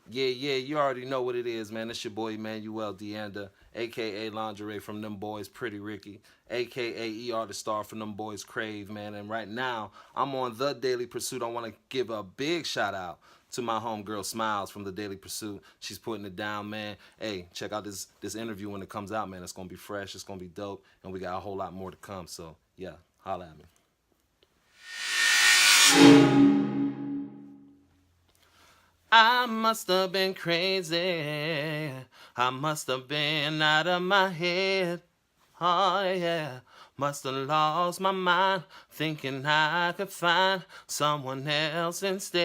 Yeah, you already know what it is, man. It's your boy Emanuel DeAnda, aka Lingerie from them boys Pretty Ricky, aka ER the Star from them boys Crave, man. And right now, I'm on The Daily Pursuit. I want to give a big shout out to my homegirl Smiles from The Daily Pursuit. She's putting it down, man. Hey, check out this interview when it comes out, man. It's gonna be fresh, it's gonna be dope, and we got a whole lot more to come. So yeah, holla at me. I must have been crazy. I must have been out of my head. Oh yeah, must have lost my mind thinking I could find someone else instead.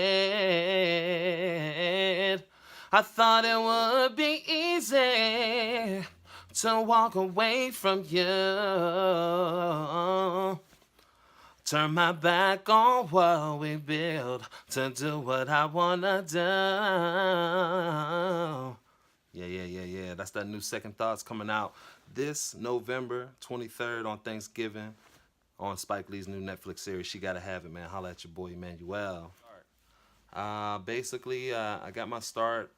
I thought it would be easy to walk away from you. Turn my back on what we built to do what I wanna do. Yeah. That's that new Second Thoughts coming out this November 23rd on Thanksgiving on Spike Lee's new Netflix series. She Gotta Have It, man. Holla at your boy Emmanuel. Basically, I got my start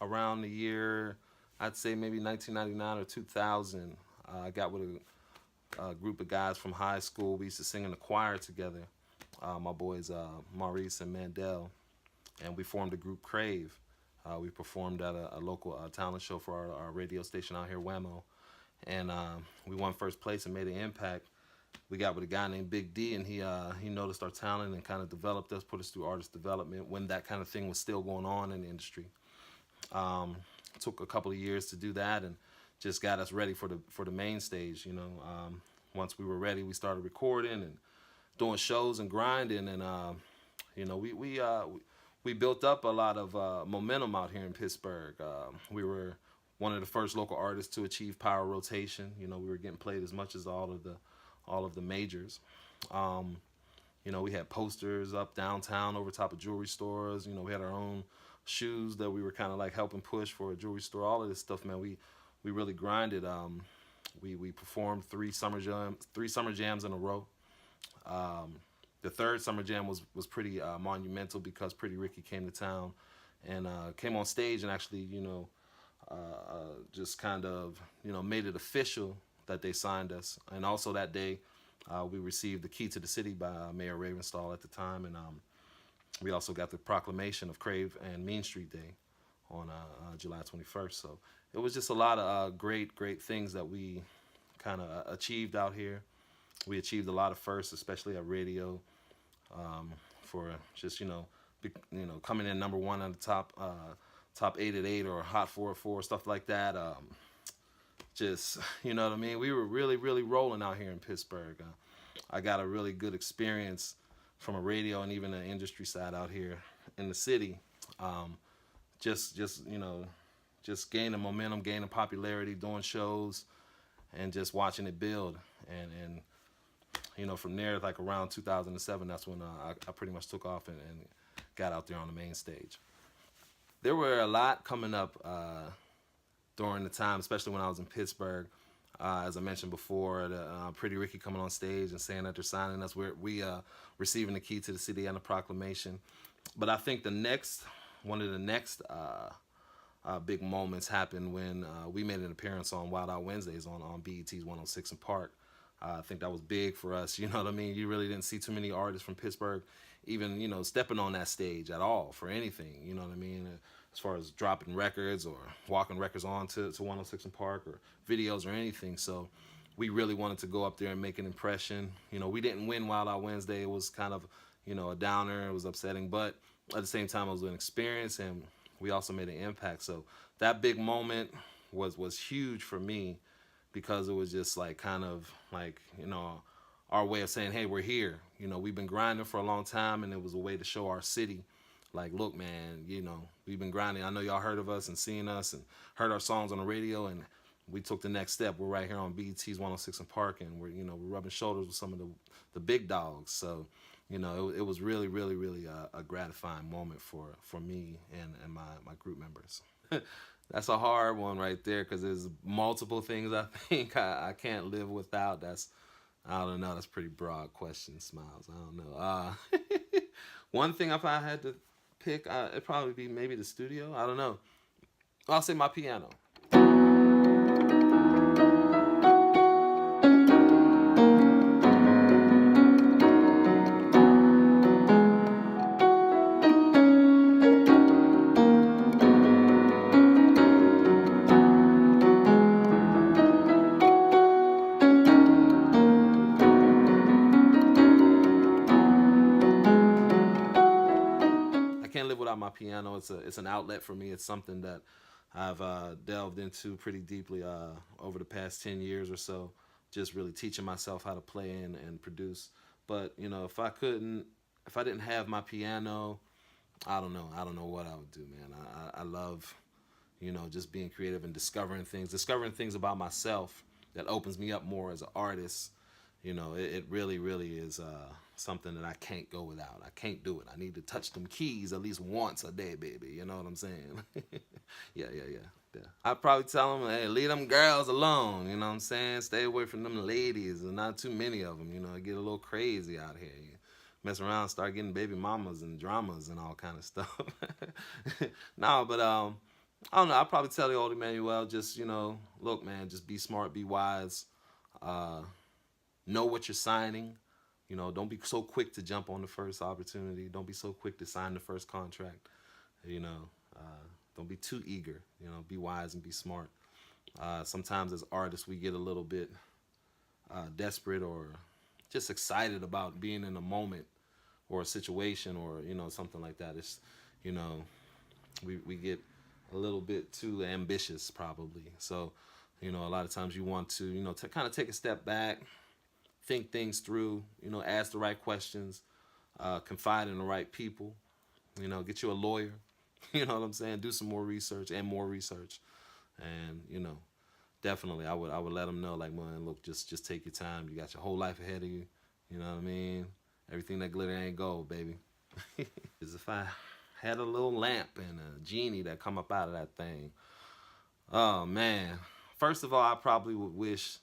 around the year, I'd say maybe 1999 or 2000. I got with a group of guys from high school. We used to sing in the choir together. My boys Maurice and Mandel, and we formed the group Crave. We performed at a local talent show for our radio station out here, Whammo, and we won first place and made an impact. We got with a guy named Big D, and he noticed our talent and kind of developed us, put us through artist development when that kind of thing was still going on in the industry. Um, Took a couple of years to do that, and just got us ready for the main stage. Once we were ready, we started recording and doing shows and grinding, and we built up a lot of momentum out here in Pittsburgh. We were one of the first local artists to achieve power rotation. We were getting played as much as all of the majors. Um, we had posters up downtown over top of jewelry stores. We had our own shoes that we were kind of like helping push for a jewelry store. All of this stuff, man. We really grinded. We performed three summer jams in a row. Um, the third summer jam was pretty monumental because Pretty Ricky came to town and came on stage and actually just kind of made it official that they signed us. And also that day, we received the key to the city by Mayor Ravenstall at the time, and we also got the proclamation of Crave and Mean Street Day on July 21st. So it was just a lot of great things that we kind of achieved out here. We achieved a lot of firsts, especially at radio, for just coming in number one on the top 8 at 8 or Hot 4 at 4, stuff like that. Just what I mean. We were really rolling out here in Pittsburgh. I got a really good experience from a radio and even an industry side out here in the city. Um, just gaining momentum, gaining popularity, doing shows, and just watching it build. And from there, like around 2007, that's when I pretty much took off and got out there on the main stage. There were a lot coming up during the time, especially when I was in Pittsburgh. As I mentioned before, Pretty Ricky coming on stage and saying that they're signing us. We receiving the key to the city and the proclamation. But I think one of the next big moments happened when we made an appearance on Wild Out Wednesdays on BET's 106 and Park. I think that was big for us. You know what I mean? You really didn't see too many artists from Pittsburgh even stepping on that stage at all for anything. You know what I mean? As far as dropping records or walking records on to 106 and Park or videos or anything. So we really wanted to go up there and make an impression. We didn't win Wild Out Wednesday. It was kind of a downer. It was upsetting, but at the same time, it was an experience, and we also made an impact. So that big moment was huge for me because it was just like kind of like our way of saying, hey, we're here. We've been grinding for a long time, and it was a way to show our city, like, look, man, we've been grinding. I know y'all heard of us and seen us and heard our songs on the radio, and we took the next step. We're right here on BET's 106 and Park, and we're rubbing shoulders with some of the big dogs. So it was really a gratifying moment for me and my group members. That's a hard one right there because there's multiple things I think I can't live without. I don't know. That's a pretty broad question, Smiles. I don't know. One thing if I had to pick, it'd probably be maybe the studio. I don't know. I'll say my piano. I can't live without my piano. It's an outlet for me. It's something that I've delved into pretty deeply over the past 10 years or so, just really teaching myself how to play and produce. But if I didn't have my piano, I don't know. I don't know what I would do, man. I love, just being creative and discovering things about myself that opens me up more as an artist. It really, really is something that I can't go without. I can't do it. I need to touch them keys at least once a day, baby. You know what I'm saying? Yeah. I'd probably tell them, hey, leave them girls alone. You know what I'm saying? Stay away from them ladies, and not too many of them. It get a little crazy out here. You mess around, start getting baby mamas and dramas and all kind of stuff. No, but I don't know. I'd probably tell the old Emanuel, just look, man, just be smart, be wise. Know what you're signing. Don't be so quick to jump on the first opportunity. Don't be so quick to sign the first contract. Don't be too eager. Be wise and be smart. Sometimes as artists, we get a little bit desperate or just excited about being in a moment or a situation or something like that. It's we get a little bit too ambitious probably. So a lot of times you want to to kind of take a step back, think things through, ask the right questions, confide in the right people, get you a lawyer, you know what I'm saying? Do some more research and more research. And, definitely I would let them know, like, man, look, just take your time. You got your whole life ahead of you. You know what I mean? Everything that glitter ain't gold, baby. As if I had a little lamp and a genie that come up out of that thing. Oh, man. First of all, I probably would wish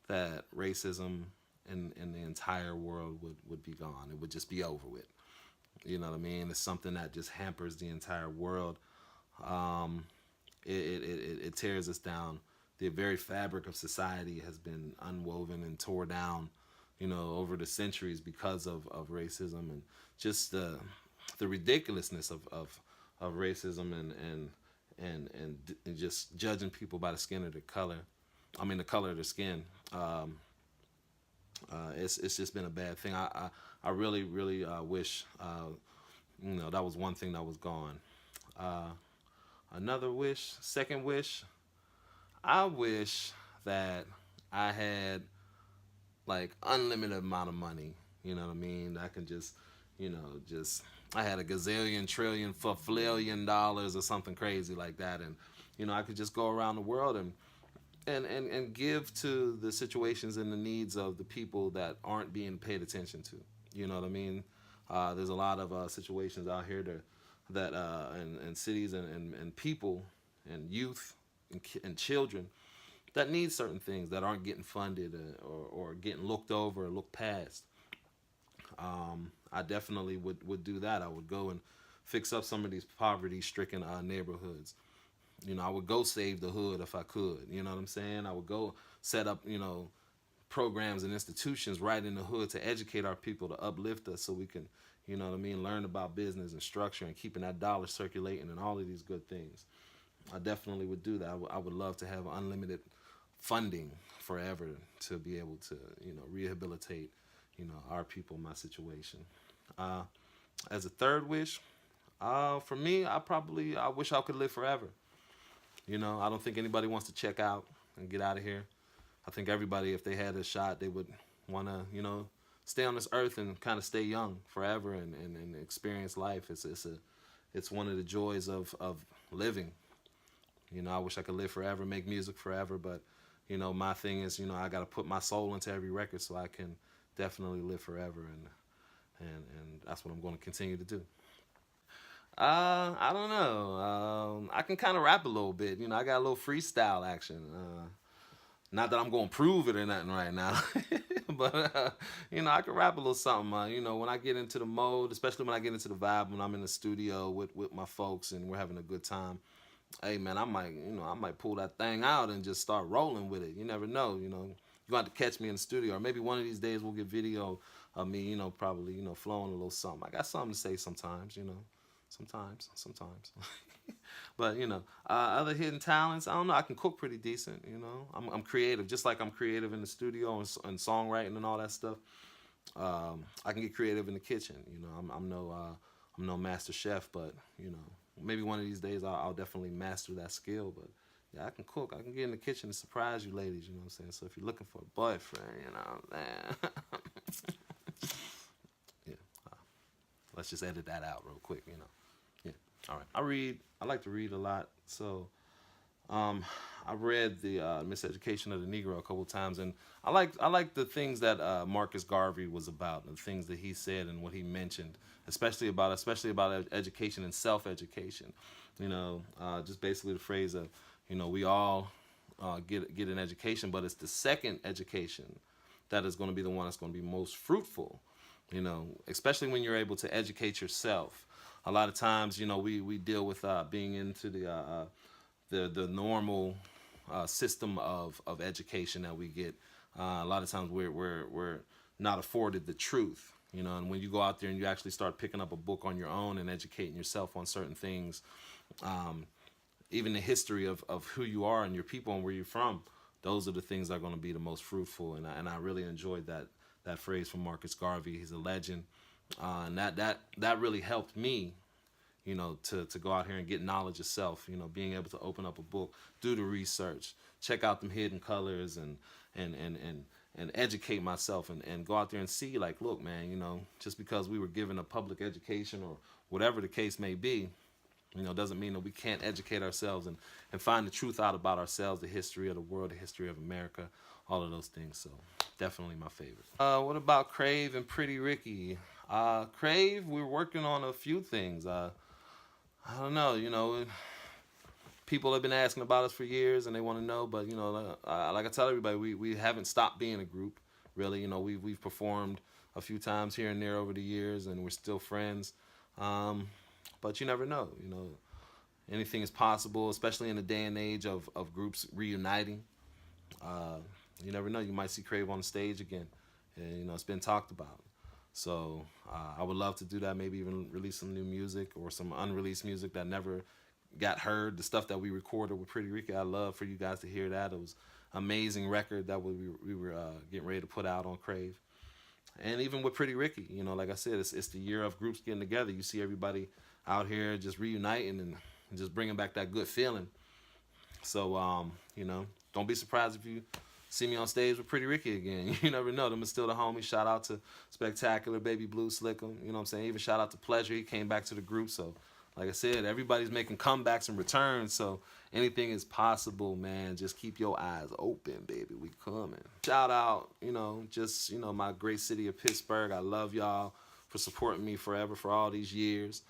that racism in the entire world would be gone. It would just be over with. You know what I mean? It's something that just hampers the entire world. It tears us down. The very fabric of society has been unwoven and tore down, over the centuries because of racism and just the ridiculousness of racism and just judging people by the skin of their color. I mean, the color of their skin. It's just been a bad thing. I really, really wish, that was one thing that was gone. Another wish, second wish, I wish that I had like unlimited amount of money. You know what I mean? I can just, I had a gazillion, trillion, $4 dollars or something crazy like that. And, I could just go around the world and give to the situations and the needs of the people that aren't being paid attention to. You know what I mean? There's a lot of situations out here that in cities and people and youth and children that need certain things that aren't getting funded or getting looked over or looked past. I definitely would do that. I would go and fix up some of these poverty-stricken neighborhoods. I would go save the hood if I could. You know what I'm saying? I would go set up, programs and institutions right in the hood to educate our people, to uplift us so we can, learn about business and structure and keeping that dollar circulating and all of these good things. I definitely would do that. I would love to have unlimited funding forever to be able to, rehabilitate, our people, my situation. As a third wish, for me, I wish I could live forever. I don't think anybody wants to check out and get out of here. I think everybody, if they had a shot, they would want to, stay on this earth and kind of stay young forever and experience life. It's one of the joys of living. I wish I could live forever, make music forever, but, my thing is, I got to put my soul into every record so I can definitely live forever, and that's what I'm going to continue to do. I don't know. I can kind of rap a little bit. I got a little freestyle action. Not that I'm gonna prove it or nothing right now, but you know, I can rap a little something. You know, when I get into the mode, especially when I get into the vibe, when I'm in the studio with my folks and we're having a good time. Hey man, I might pull that thing out and just start rolling with it. You never know. You know, you got to catch me in the studio, or maybe one of these days we'll get video of me. You know, probably flowing a little something. I got something to say sometimes. You know, sometimes. But other hidden talents. I don't know. I can cook pretty decent. You know, I'm creative, just like I'm creative in the studio and songwriting and all that stuff. I can get creative in the kitchen. You know, I'm no master chef, but maybe one of these days I'll definitely master that skill. But yeah, I can cook. I can get in the kitchen and surprise you, ladies. You know what I'm saying? So if you're looking for a boyfriend, man. Yeah. Let's just edit that out real quick. Yeah. All right. I like to read a lot. So I've read the Miseducation of the Negro a couple of times, and I like the things that Marcus Garvey was about, the things that he said and what he mentioned, especially about education and self-education. Just basically the phrase of, we all get an education, but it's the second education that is going to be the one that's going to be most fruitful. Especially when you're able to educate yourself. A lot of times, we deal with being into the normal system of education that we get. A lot of times we're not afforded the truth, and when you go out there and you actually start picking up a book on your own and educating yourself on certain things, even the history of who you are and your people and where you're from, those are the things that are going to be the most fruitful. And I really enjoyed that phrase from Marcus Garvey. He's a legend, and that really helped me, to go out here and get knowledge of self, being able to open up a book, do the research, check out them hidden colors and educate myself and go out there and see, like, look, man, just because we were given a public education or whatever the case may be, doesn't mean that we can't educate ourselves and find the truth out about ourselves, the history of the world, the history of America, all of those things. So definitely my favorite. What about Crave and Pretty Ricky? Crave, we're working on a few things. I don't know, people have been asking about us for years and they want to know, but like I tell everybody, we haven't stopped being a group, really. We've performed a few times here and there over the years, and we're still friends. But you never know, anything is possible, especially in the day and age of groups reuniting. You never know, you might see Crave on the stage again, and it's been talked about. So I would love to do that, maybe even release some new music or some unreleased music that never got heard. The stuff that we recorded with Pretty Ricky, I'd love for you guys to hear that. It was an amazing record that we were getting ready to put out on Crave. And even with Pretty Ricky, like I said, it's the year of groups getting together. You see everybody out here just reuniting and just bringing back that good feeling. So, don't be surprised if you see me on stage with Pretty Ricky again. You never know. Them are still the homies. Shout out to Spectacular, Baby Blue, Slickum. You know what I'm saying? Even shout out to Pleasure. He came back to the group. So, like I said, everybody's making comebacks and returns. So, anything is possible, man. Just keep your eyes open, baby. We coming. Shout out, my great city of Pittsburgh. I love y'all for supporting me forever for all these years.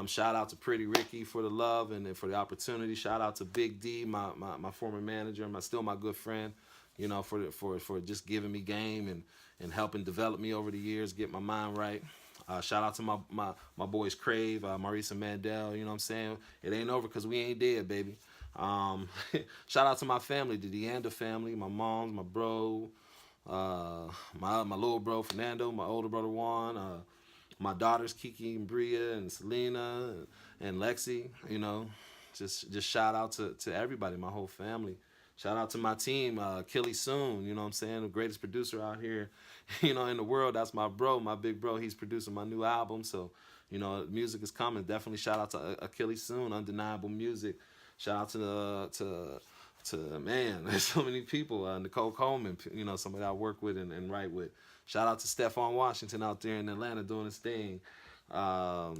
Shout out to Pretty Ricky for the love and for the opportunity. Shout out to Big D, my former manager, still my good friend. For just giving me game and helping develop me over the years, get my mind right. Shout out to my boys Crave, Maurice and Mandel. You know what I'm saying? It ain't over because we ain't dead, baby. Shout out to my family, the DeAnda family, my mom, my bro, my little bro Fernando, my older brother Juan, my daughters Kiki and Bria and Selena and Lexi. Just shout out to everybody, my whole family. Shout out to my team, Killy Soon, you know what I'm saying? The greatest producer out here, in the world. That's my bro, my big bro. He's producing my new album. So, music is coming. Definitely shout out to Achilles Soon, Undeniable Music. Shout out to man, there's so many people. Nicole Coleman, somebody I work with and write with. Shout out to Stephon Washington out there in Atlanta doing his thing. Shout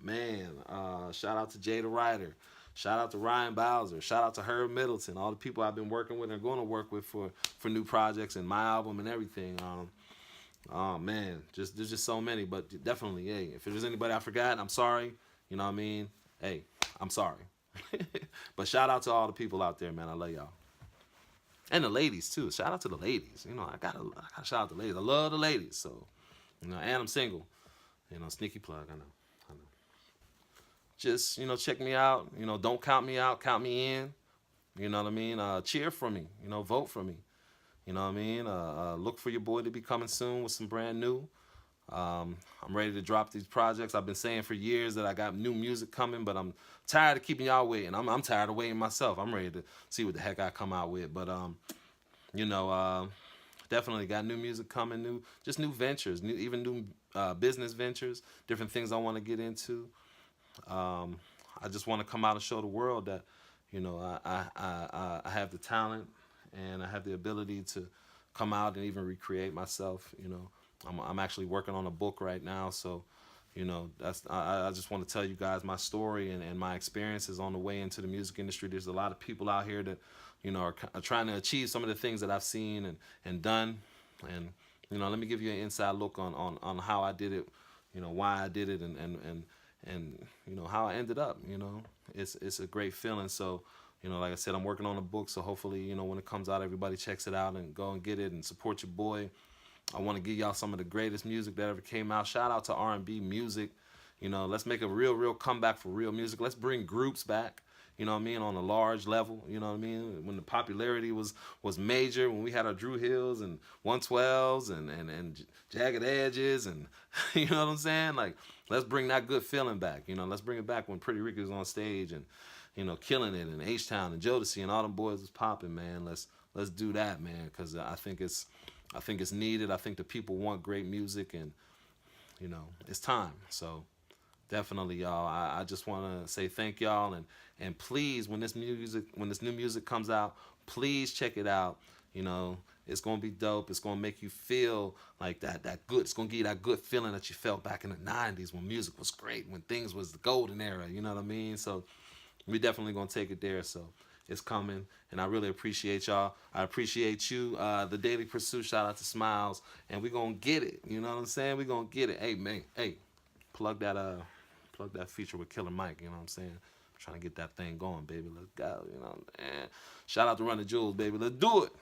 out to Jada Ryder. Shout out to Ryan Bowser. Shout out to Herb Middleton. All the people I've been working with and going to work with for new projects and my album and everything. There's just so many. But definitely, hey, if there's anybody I forgot, I'm sorry. You know what I mean? Hey, I'm sorry. But shout out to all the people out there, man. I love y'all. And the ladies too. Shout out to the ladies. You know, I gotta shout out the ladies. I love the ladies. So, you know, and I'm single. You know, sneaky plug. I know. I know. Just, you know, check me out. You know, don't count me out. Count me in. You know what I mean? Cheer for me. You know, vote for me. You know what I mean? Look for your boy to be coming soon with some brand new. I'm ready to drop these projects. I've been saying for years that I got new music coming, but I'm tired of keeping y'all waiting. I'm tired of waiting myself. I'm ready to see what the heck I come out with. But you know, definitely got new music coming, new ventures, even new business ventures, different things I want to get into. I just want to come out and show the world that, you know, I have the talent and I have the ability to come out and even recreate myself. You know, I'm actually working on a book right now, so you know I just want to tell you guys my story and my experiences on the way into the music industry. There's a lot of people out here that, you know, are trying to achieve some of the things that I've seen and done, and you know, let me give you an inside look on how I did it, you know, why I did it, and you know how I ended up. You know, it's a great feeling. So, you know, like I said, I'm working on a book, so hopefully, you know, when it comes out, everybody checks it out and go and get it and support your boy. I want to give y'all some of the greatest music that ever came out. Shout out to R&B music. You know, let's make a real comeback for real music. Let's bring groups back. You know what I mean, on a large level. You know what I mean, when the popularity was major, when we had our Drew Hills and 112s and Jagged Edges and you know what I'm saying. Like, let's bring that good feeling back. You know, let's bring it back when Pretty Ricky was on stage and, you know, killing it, and H-Town and Jodeci and all them boys was popping, man. Let's do that, man, because I think it's needed. I think the people want great music, and you know, it's time. So definitely, y'all. I just want to say thank y'all, and please, when this new music comes out, please check it out. You know, it's gonna be dope. It's gonna make you feel like that good. It's gonna give you that good feeling that you felt back in the '90s when music was great, when things was the golden era. You know what I mean? So we definitely gonna take it there. So it's coming, and I really appreciate y'all. I appreciate you, the Daily Pursuit. Shout out to Smiles, and we gonna get it. You know what I'm saying? We gonna get it. Hey man, hey, plug that feature with Killer Mike. You know what I'm saying? I'm trying to get that thing going, baby. Let's go. You know, and shout out to Run the Jewels, baby. Let's do it.